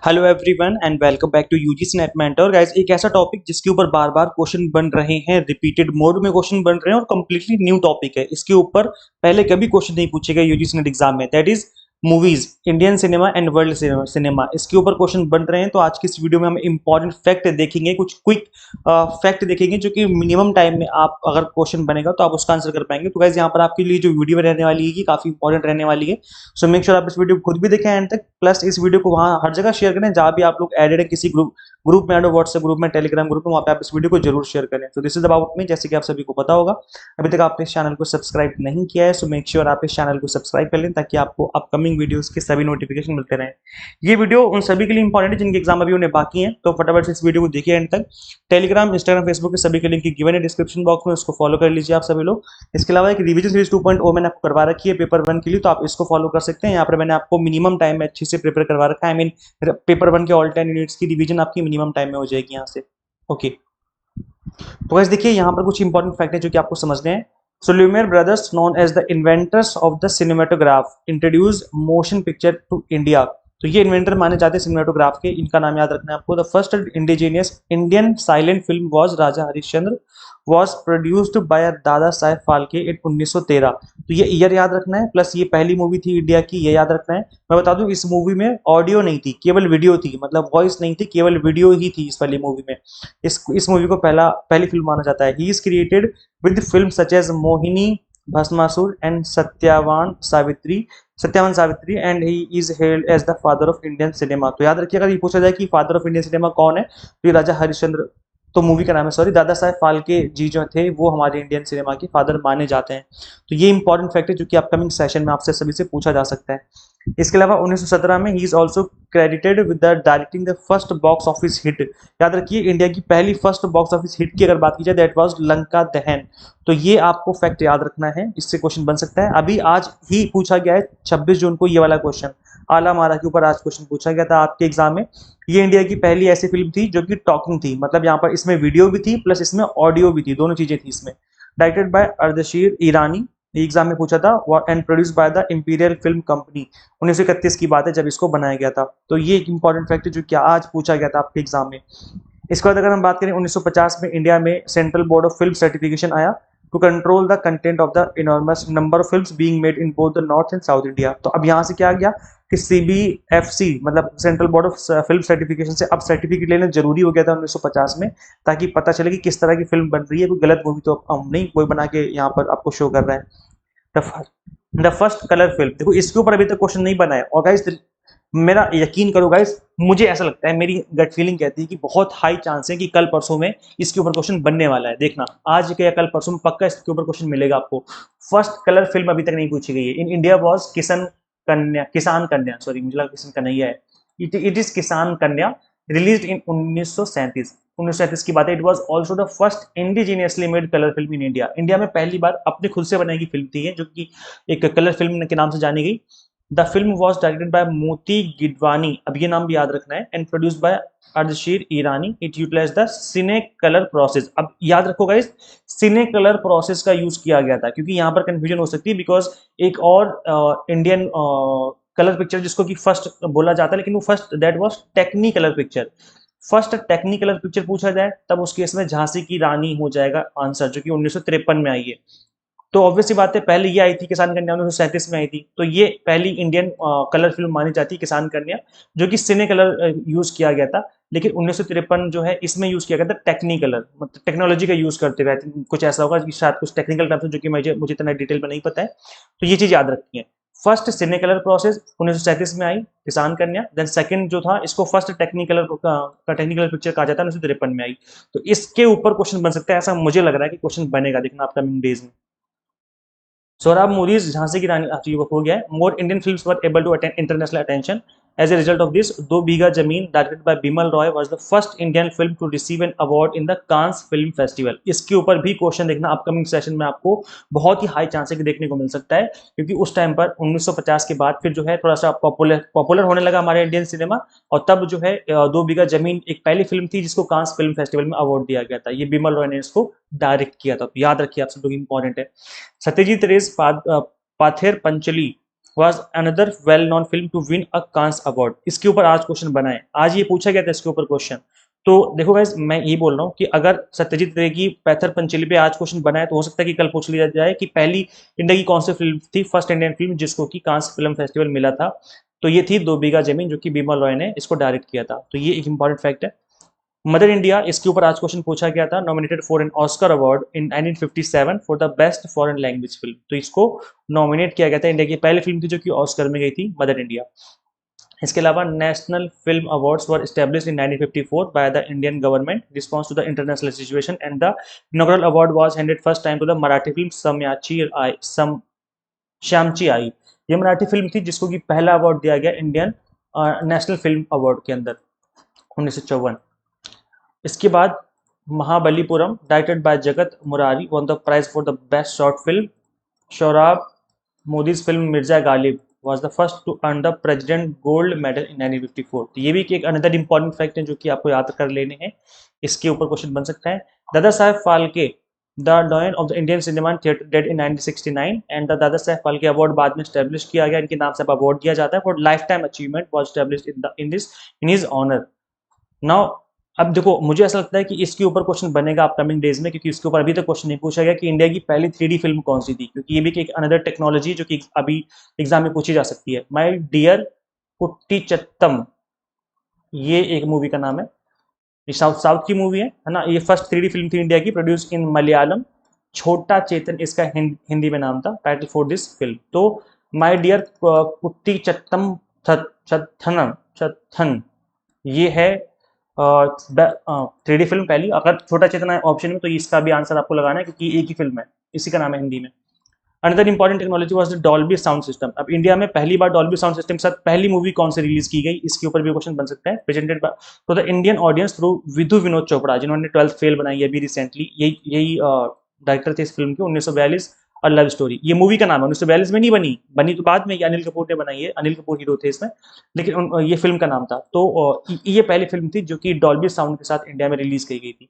Hello everyone and welcome back to UGC NET mentor guys. एक ऐसा topic जिसके ऊपर बार बार क्वेश्चन बन रहे हैं, रिपीटेड मोड में क्वेश्चन बन रहे हैं और कम्प्लीटली न्यू टॉपिक है। इसके ऊपर पहले कभी क्वेश्चन नहीं पूछे गए यूजीसी नेट एग्जाम में, that is movies, Indian cinema and world cinema. इसके ऊपर क्वेश्चन बन रहे हैं। तो आज की इस वीडियो में हम इंपॉर्टेंट फैक्ट देखेंगे, कुछ क्विक फैक्ट देखेंगे जो कि मिनिमम टाइम में आप अगर क्वेश्चन बनेगा तो आप उसका आंसर कर पाएंगे। तो गाइस यहाँ पर आपके लिए जो वीडियो रहने वाली है ये काफी इंपॉर्टेंट रहने वाली है। सो मेक श्योर आप इस वीडियो को खुद भी देखें एंड तक, प्लस इस वीडियो को वहां हर जगह शेयर करें जहां भी आप लोग एडेड है, किसी ग्रुप में ऐड हो, व्हाट्सएप ग्रुप में, टेलीग्राम ग्रुप में, वहां पे आप इस वीडियो को जरूर शेयर करें। तो दिस इज अबाउट मी। जैसे कि आप सभी को पता होगा, अभी तक आपने इस चैनल को सब्सक्राइब नहीं किया है, सो मेक श्योर आप इस चैनल को सब्सक्राइब कर लें ताकि आपको अपकमिंग वीडियोस के सभी नोटिफिकेशन मिलते रहें। ये वीडियो उन सभी के लिए इंपॉर्टेंट है जिनके एग्जाम अभी उन्हें बाकी हैं, तो फटाफट से इस वीडियो को देखिए एंड तक। टेलीग्राम, इंस्टाग्राम, फेसबुक के सभी के लिंक गिवन है डिस्क्रिप्शन बॉक्स में, उसको फॉलो कर लीजिए आप सभी लोग। इसके अलावा एक रिवीजन सीरीज 2.0 मैंने आपको करवा रखी है पेपर 1 के लिए, तो आप इसको फॉलो कर सकते हैं। यहाँ पर मैंने आपको मिनिमम टाइम में अच्छे से प्रिपेयर करवा रखा है। आई मीन पेपर 1 के ऑल 10 यूनिट्स की रिवीजन आपकी मिनिमम टाइम में हो जाएगी यहाँ से। ओके, तो गाइस देखिए यहाँ पर कुछ इंपॉर्टेंट फैक्ट है जो कि आपको समझने हैं। So Lumiere brothers, known as the inventors of the cinematograph, introduce motion picture to India. तो ये इन्वेंटर माने जाते हैं सिनेमेटोग्राफ के। इनका नाम याद रखना है आपको। The first indigenous Indian silent film was Raja Harishchandra, was produced by दादा साहेब फाल्के इन 1913। तो ये ईयर याद रखना है, प्लस ये पहली मूवी थी इंडिया की, ये याद रखना है। मैं बता दूं इस मूवी में ऑडियो नहीं थी, केवल वीडियो थी, मतलब वॉइस नहीं थी, केवल वीडियो ही थी इस वाली मूवी में। इस मूवी को पहली फिल्म माना जाता है। He is created with film such as Mohini, Bhasmasur and Satyavan Savitri and he is held as the father of Indian cinema. तो याद रखिए, अगर ये पूछा जाए कि फादर ऑफ इंडियन सिनेमा कौन है, तो ये राजा हरिश्चंद्र, तो मूवी का नाम है, सॉरी, दादा साहेब फाल्के जी जो थे वो हमारे इंडियन सिनेमा के फादर माने जाते हैं। तो ये इंपॉर्टेंट फैक्ट है जो कि अपकमिंग सेशन में आपसे सभी से पूछा जा सकता है। इसके अलावा 1917 में he is also credited with the directing the first box office hit. याद रखिए, इंडिया की पहली फर्स्ट बॉक्स ऑफिस हिट की अगर बात की जाए, दैट वाज लंका दहन। तो ये आपको फैक्ट याद रखना है, इससे क्वेश्चन बन सकता है। अभी आज ही पूछा गया है 26 जून को ये वाला क्वेश्चन, आला मारा के ऊपर आज क्वेश्चन पूछा गया था आपके एग्जाम में। ये इंडिया की पहली ऐसी फिल्म थी जो कि टॉकिंग थी, मतलब यहाँ पर इसमें वीडियो भी थी प्लस इसमें ऑडियो भी थी, दोनों चीजें थी इसमें। Directed by Ardeshir Irani, exam में पूछा था, and produce by the imperial film company. 1931 की बात है जब इसको बनाया गया था। तो ये एक इंपॉर्टेंट फैक्ट है जो कि आज पूछा गया था आपके एग्जाम में। इसके बाद अगर हम बात करें, 1950 में इंडिया में central board of film certification आया to control the content of the enormous number of films being made in both the north and south India. तो अब यहाँ से क्या आ गया कि सीबीएफसी मतलब central board of film certification से अब सर्टिफिकेट लेना जरूरी हो गया था 1950 में, ताकि पता चले कि किस तरह की फिल्म बन रही है। कोई गलत मूवी तो हम नहीं कोई बना के यहाँ पर आपको शो कर रहा है। द फर्स्ट कलर फिल्म, देखो इसके ऊपर अभी तक क्वेश्चन नहीं बना है। और गाइस मेरा यकीन करो गाइस, मुझे ऐसा लगता है, मेरी गट फीलिंग कहती है कि बहुत हाई चांस है कि कल परसों में इसके ऊपर क्वेश्चन बनने वाला है। देखना आज के या कल परसों में पक्का इसके ऊपर क्वेश्चन मिलेगा आपको। फर्स्ट कलर फिल्म अभी तक नहीं पूछी गई है। इन इंडिया वॉज किसान कन्या, सॉरी मुझे लगा किसान कन्हैया है। इट इज किसान कन्या, रिलीज इन 1937 की बात है। It was also the first indigenously made colour film in India. India में पहली बार अपने खुद से बनाई गई फिल्म थी जो कि एक कलर फिल्म के नाम से जानी गई। The film was directed by Moti Gidwani, अब ये नाम भी याद रखना है, and produced by Ardeshir Irani. It utilize the cine colour process. अब याद रखो गाइस, सिने कलर प्रोसेस का यूज किया गया था, क्योंकि यहाँ पर कंफ्यूजन हो सकती है, बिकॉज एक और इंडियन कलर पिक्चर जिसको कि फर्स्ट बोला जाता है, लेकिन वो first that was Technicolor picture. First Technicolor picture पूछा जाए तब उस केस में झांसी की रानी हो जाएगा आंसर, जो कि 1953 में आई है। तो ऑब्वियसली बात है, पहले ये आई थी किसान कन्या, 1937 में आई थी। तो ये पहली इंडियन कलर फिल्म मानी जाती है किसान कन्या, जो कि सिने कलर यूज किया गया था। लेकिन 1953 जो है इसमें यूज किया गया था टेक्निकलर, मतलब टेक्नोलॉजी का यूज करते हुए। कुछ ऐसा होगा कि शायद कुछ टेक्निकल टर्म्स जो कि मुझे इतना डिटेल में नहीं पता है, तो ये चीज याद रखनी है। फर्स्ट सिने कलर प्रोसेस 1937 में आई किसान कन्या, देन सेकंड जो था इसको फर्स्ट टेक्निकलर पिक्चर कहा जाता है, 1953 में आई। तो इसके ऊपर क्वेश्चन बन सकता है, ऐसा मुझे लग रहा है कि क्वेश्चन बनेगा, देखना अपकमिंग डेज में। सोहराब मूवीज झांसी की रानी हो गया है। More Indian films were able to attend international attention as a result of this. Do Bigha Zamin directed by Bimal Roy was the first Indian film to receive an award in the Cannes film festival. इसके ऊपर भी question देखना upcoming session में, आपको बहुत ही high chance है कि देखने को मिल सकता है, क्योंकि उस टाइम पर 1950 के बाद फिर जो है थोड़ा सा पॉपुलर होने लगा हमारे इंडियन सिनेमा। और तब जो है दो बीघा जमीन एक पहली फिल्म थी जिसको कांस फिल्म फेस्टिवल में अवार्ड दिया गया था। ये बिमल रॉय ने इसको डायरेक्ट किया था, तो याद रखिए, आप सब लोग इंपॉर्टेंट है। Satyajit Ray's Pather Panchali was another well known film to win a Cannes award. इसके ऊपर आज क्वेश्चन बना है, आज ये पूछा गया था इसके ऊपर क्वेश्चन। तो देखो गाइस, मैं ये बोल रहा हूँ कि अगर सत्यजीत रे की पैथर पंचेली पे आज क्वेश्चन बना है तो हो सकता है कि कल पूछ लिया जाए कि पहली इंडिया की कौन सी फिल्म थी, फर्स्ट इंडियन फिल्म जिसको कि कांस फिल्म फेस्टिवल मिला था। तो ये थी दो बीघा जमीन, जो कि बिमल रॉय ने इसको डायरेक्ट किया था। तो ये एक इंपॉर्टेंट फैक्ट है। मदर इंडिया, इसके ऊपर आज क्वेश्चन पूछा गया था, nominated for an Oscar award in 1957 for the best foreign language film. तो इसको नॉमिनेट किया गया था, इंडिया की पहली फिल्म थी जो कि ऑस्कर में गई थी, मदर इंडिया। इसके अलावा national film awards were established in 1954 by the Indian government response to the international situation and the inaugural award was handed first time to the Marathi film Shyamchi Aai. ये मराठी फिल्म थी जिसको कि पहला अवार्ड दिया गया इंडियन नेशनल फिल्म अवार्ड के अंदर 1954। इसके बाद Mahabalipuram, directed by Jagat Murari, won the prize for the best short film. Sohrab Modi's film Mirza Ghalib was the first to earn the president gold medal in 1954। तो ये भी एक अनदर इंपॉर्टेंट फैक्ट है जो कि आपको याद कर लेने हैं, इसके ऊपर क्वेश्चन बन सकता है। Dada Saheb Phalke, the doyen of the Indian cinema, died in 1969 and the Dada Saheb Phalke award बाद में स्टैब्लिश किया गया, इनके नाम से अवार्ड दिया जाता है for lifetime achievement was established in his honour. Now अब देखो, मुझे ऐसा लगता है कि इसके ऊपर क्वेश्चन बनेगा अपकमिंग डेज में, क्योंकि इसके ऊपर अभी तक क्वेश्चन नहीं पूछा गया कि इंडिया की पहली 3D फिल्म कौन सी थी, क्योंकि ये भी एक अनदर टेक्नोलॉजी जो कि अभी एग्जाम में पूछी जा सकती है। माय डियर कुट्टी चत्तम, ये एक मूवी का नाम है, ये साउथ साउथ की मूवी है ना। ये फर्स्ट 3D फिल्म थी इंडिया की, प्रोड्यूस इन मलयालम। छोटा चेतन इसका हिंदी में नाम था, टाइटल फॉर दिस फिल्म। तो माय डियर कुट्टी चत्तम छथन छथन, ये है 3D फिल्म पहली। अगर छोटा चेतना है ऑप्शन में तो इसका भी आंसर आपको लगाना है, क्योंकि एक ही फिल्म है, इसी का नाम है हिंदी में। Another important technology was the Dolby sound system. अब इंडिया में पहली बार डॉल्बी साउंड सिस्टम के साथ पहली मूवी कौन सी रिलीज की गई, इसके ऊपर भी क्वेश्चन बन सकता है। Presented to the Indian audience through Vidhu Vinod Chopra, जिन्होंने 12th फेल बनाई है अभी रिसेंटली। यही डायरेक्टर थे इस फिल्म के। 1942 अ लव स्टोरी, ये मूवी का नाम है। 1942 में नहीं बनी, बनी तो बाद में, ये अनिल कपूर ने बनाई है, अनिल कपूर हीरो थे इसमें, लेकिन ये फिल्म का नाम था। तो ये पहली फिल्म थी जो कि डॉल्बी साउंड के साथ इंडिया में रिलीज की गई थी।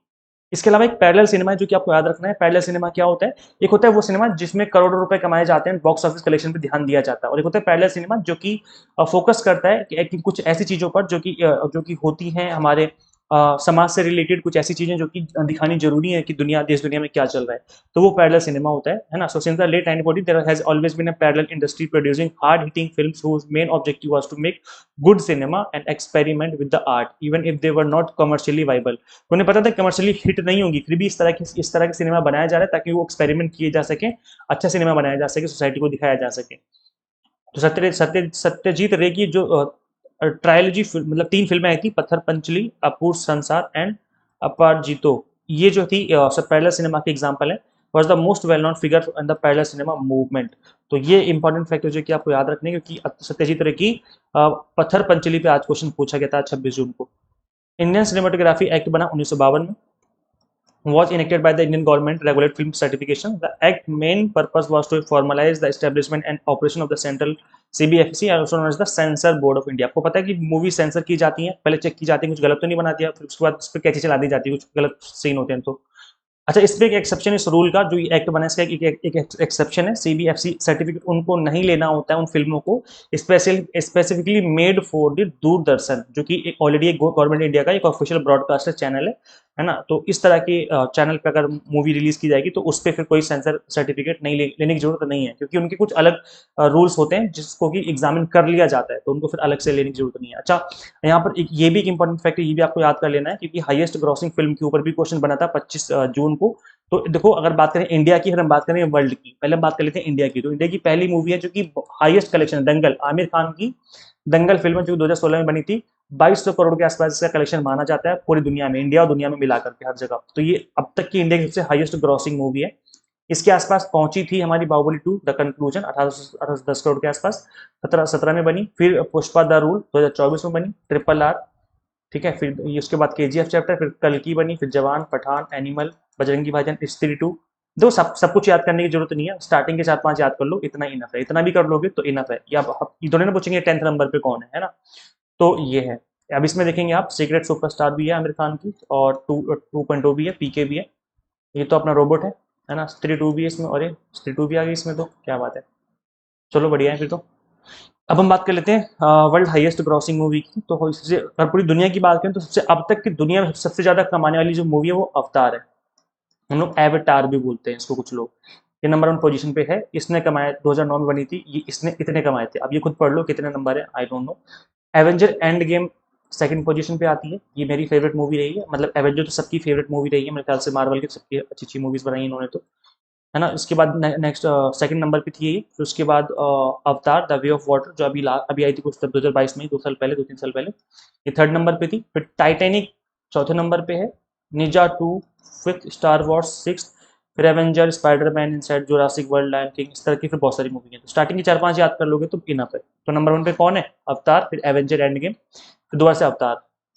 इसके अलावा एक पैरेलल सिनेमा है जो कि आपको याद रखना है। पैरेलल सिनेमा क्या होता है? एक होता है वो सिनेमा जिसमें करोड़ों रुपए कमाए जाते हैं, बॉक्स ऑफिस कलेक्शन पे ध्यान दिया जाता है, और एक होता है पैरेलल सिनेमा जो कि फोकस करता है कि कुछ ऐसी चीजों पर जो कि होती हैं हमारे समाज से रिलेटेड, कुछ ऐसी चीजें जो कि दिखानी जरूरी है कि देश दुनिया में क्या चल रहा है। तो वो पैरेलल सिनेमा होता है ना। So since the late 1940 there has always been a parallel industry producing hard hitting films whose main objective was to make good cinema and experiment with the art even if they were not commercially viable. उन्हें पता था commercially hit नहीं होगी, फिर भी इस तरह के सिनेमा बनाया जा रहा है ताकि वो एक्सपेरिमेंट किए जा सके, अच्छा सिनेमा बनाया जा सके, सोसाइटी को दिखाया जा सके। तो सत्यजीत रे की जो ट्रायलॉजी मतलब 3 फिल्में आई थी, पत्थर पंचली, अपूर संसार एंड अपराजितो, ये जो थी सब पैरेलल सिनेमा के एग्जांपल है। Was the most well known figure in the parallel cinema movement. तो ये इंपॉर्टेंट फैक्टर जो कि आपको याद रखने हैं, क्योंकि सत्यजीत रे की पत्थर पंचली पे आज क्वेश्चन पूछा गया था 26 जून को। इंडियन सिनेमाटोग्राफी एक्ट बना 1952 में, was enacted by the Indian government regulate film certification. The act main purpose was to formalize the establishment and operation of the central CBFC, also known as the Censor Board of India। आपको पता है कि movie sensor की जाती हैं, पहले check की जाती है कुछ गलत तो नहीं बना दिया, फिर उसके बाद उस पर कैची चला दी जाती है, कुछ गलत सीन होते हैं तो। अच्छा, इस पे एक एक्सेप्शन इस रूल का, जो एक्ट बना इसका एक एक्सेप्शन है। सीबीएफसी सर्टिफिकेट उनको नहीं लेना होता है उन फिल्मों को, specifically made for the Doordarshan, जो कि ऑलरेडी एक गवर्नमेंट इंडिया का एक ऑफिशियल ब्रॉडकास्टर चैनल है ना। तो इस तरह के चैनल पे अगर मूवी रिलीज की जाएगी तो उस पर फिर कोई सेंसर सर्टिफिकेट नहीं लेने की जरूरत नहीं है, क्योंकि उनके कुछ अलग रूल्स होते हैं जिसको कि एग्जामिन कर लिया जाता है, तो उनको फिर अलग से लेने की जरूरत नहीं है। अच्छा, यहाँ पर ये भी एक इंपॉर्टेंट फैक्ट है, ये भी आपको याद कर लेना है, क्योंकि हाईएस्ट ग्रॉसिंग फिल्म के ऊपर भी क्वेश्चन बना था 25 जून को। तो देखो, अगर बात करें इंडिया की, फिर हम बात करें वर्ल्ड की, पहले हम बात कर लेते हैं इंडिया की। तो इंडिया की पहली मूवी है जो कि हाईएस्ट कलेक्शन, दंगल, आमिर खान की दंगल फिल्म जो 2016 में बनी थी, 2200 करोड़ के आसपास इसका कलेक्शन माना जाता है पूरी दुनिया में, इंडिया और दुनिया में मिलाकर के हर जगह। तो ये अब तक की इंडिया की सबसे हाईएस्ट ग्रॉसिंग मूवी है। इसके आसपास पहुंची थी हमारी बाहुबली 2 द कंक्लूजन, 1810 करोड़ के आसपास 17 में बनी। फिर पुष्पा द रूल 2024 में बनी, RRR, ठीक है। फिर उसके बाद KGF चैप्टर, फिर कल्कि बनी, फिर जवान, पठान, एनिमल, बजरंगी भाईजान, स्त्री 2। देखो, सब कुछ याद करने की जरूरत नहीं है, स्टार्टिंग के 4-5 याद कर लो, इतना इनफ है, इतना भी कर लोगे तो इनफ है। या ये दोनों ने पूछेंगे 10th नंबर पे कौन है ना। तो ये है। अब इसमें देखेंगे आप, सीक्रेट सुपरस्टार भी है आमिर खान की, और 2.0 भी है, पीके भी है, ये तो अपना रोबोट है ना। स्त्री 2 भी है इसमें, और ये स्त्री 2 भी आ गई इसमें, तो क्या बात है, चलो बढ़िया है फिर तो। अब हम बात कर लेते हैं वर्ल्ड हाईएस्ट ग्रॉसिंग मूवी की। तो इससे अगर पूरी दुनिया की बात करें तो सबसे अब तक की दुनिया में सबसे ज़्यादा कमाने वाली जो मूवी है वो अवतार है। हम लोग एवतार भी बोलते हैं इसको कुछ लोग। ये नंबर 1 पोजीशन पे है। इसने कमाया, 2009 में बनी थी ये, इसने इतने कमाए थे। अब ये खुद पढ़ लो कितने नंबर है, I don't know. Avenger end game second position पे आती है। ये मेरी फेवरेट मूवी रही है, मतलब एवेंजर तो सबकी फेवरेट मूवी रही है मेरे ख्याल से, मार्वल की सबकी अच्छी अच्छी मूवीज बनाई इन्होंने तो, है ना। इसके बाद नेक्स्ट सेकंड नंबर पे थी ये। फिर उसके बाद अवतार द वे ऑफ वाटर, जो अभी आई थी कुछ तब 2022 में, 2 साल पहले, 2-3 साल पहले, ये थर्ड नंबर पे थी। फिर टाइटैनिक चौथे नंबर पे है। निंजा 2 फिफ्थ, स्टार वॉर्स 6, फिर Avenger, Spiderman, Inside Jurassic World, Lion King, इस तरह की फिर बहुत सारी मूवी है। तो स्टार्टिंग की 4-5 याद कर लोगे तो इनफ है। तो नंबर 1 पे कौन है? अवतार, फिर एवेंजर एंड गेम, फिर दोबारा से अवतार,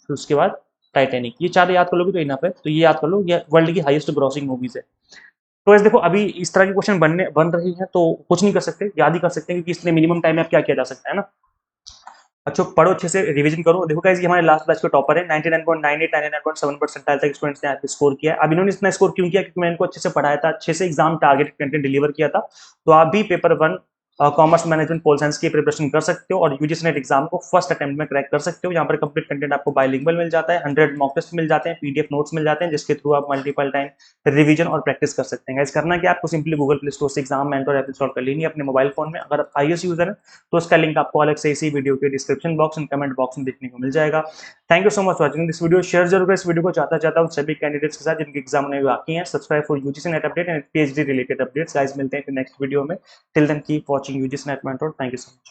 फिर उसके बाद टाइटैनिक। ये 4 याद कर लोगे तो इनफ है। तो ये याद कर लो, ये वर्ल्ड की हाईएस्ट ग्रॉसिंग मूवीज है। तो ऐसे देखो, अभी इस तरह के क्वेश्चन बन रही हैं तो कुछ नहीं कर सकते, याद ही कर सकते हैं, क्योंकि इसलिए मिनिमम टाइम में अब क्या किया जा सकता है ना। अच्छा पढ़ो, अच्छे से रिवीजन करो। देखो गाइस, ये हमारे लास्ट बैच के टॉपर है, 99.98 99.7 परसेंटाइल तक स्टूडेंट्स ने स्कोर किया है। अब इन्होंने इतना स्कोर क्यों किया? क्योंकि मैं इनको अच्छे से पढ़ाया था, अच्छे से एग्जाम टारगेट कंटेंट डिलीवर किया था। तो आप भी paper 1 commerce management pol science की प्रिपरेशन कर सकते हो और यूजीसी नेट एग्जाम को फर्स्ट अटेम्प्ट में क्रैक कर सकते हो। यहाँ पर कंप्लीट कंटेंट आपको बाइलिंगुअल मिल जाता है, 100 मॉक टेस्ट मिल जाते हैं, पीडीएफ नोट्स मिल जाते हैं, जिसके थ्रू आप मल्टीपल टाइम रिवीजन और प्रैक्टिस कर सकते हैं। गाइस करना क्या, आपको सिंपली गूगल प्ले स्टोर से एग्जाम मेंटर ऐप इंस्टॉल कर लेनी है अपने मोबाइल फोन में। अगर आप आईएएस यूजर हैं तो उसका लिंक आपको अलग से इसी वीडियो के description box and comment box में देखने को मिल जाएगा। Thank you so much watching this video. Share जरूर करें इस वीडियो को चाहता हूँ सभी कैंडिडेट्स के साथ जिनके एग्जाम होने बाकी हैं। Subscribe for UGC NET update and PhD related updates. Guys मिलते हैं फिर नेक्स्ट वीडियो में। Till then keep watching UGC NET mentor. Thank you so much.